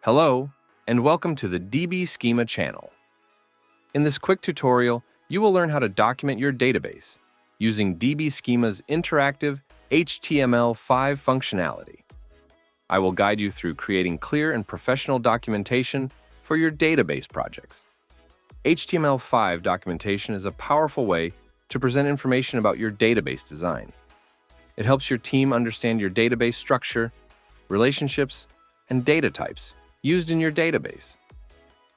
Hello, and welcome to the DbSchema channel. In this quick tutorial, you will learn how to document your database using DbSchema's interactive HTML5 functionality. I will guide you through creating clear and professional documentation for your database projects. HTML5 documentation is a powerful way to present information about your database design. It helps your team understand your database structure, relationships, and data types used in your database.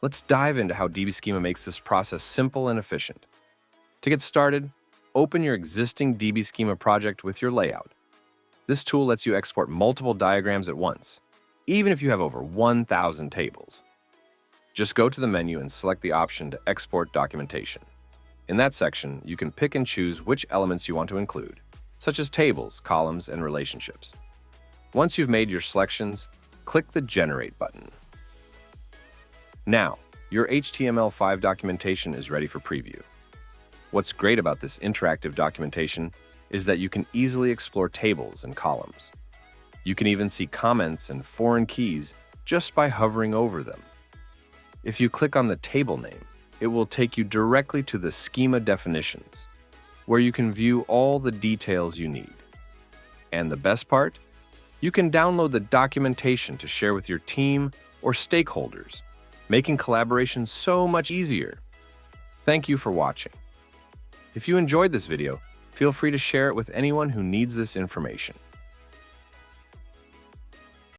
Let's dive into how DbSchema makes this process simple and efficient. To get started, open your existing DbSchema project with your layout. This tool lets you export multiple diagrams at once, even if you have over 1,000 tables. Just go to the menu and select the option to export documentation. In that section, you can pick and choose which elements you want to include, such as tables, columns, and relationships. Once you've made your selections, click the Generate button. Now, your HTML5 documentation is ready for preview. What's great about this interactive documentation is that you can easily explore tables and columns. You can even see comments and foreign keys just by hovering over them. If you click on the table name, it will take you directly to the schema definitions, where you can view all the details you need. And the best part? You can download the documentation to share with your team or stakeholders, making collaboration so much easier. Thank you for watching. If you enjoyed this video, feel free to share it with anyone who needs this information.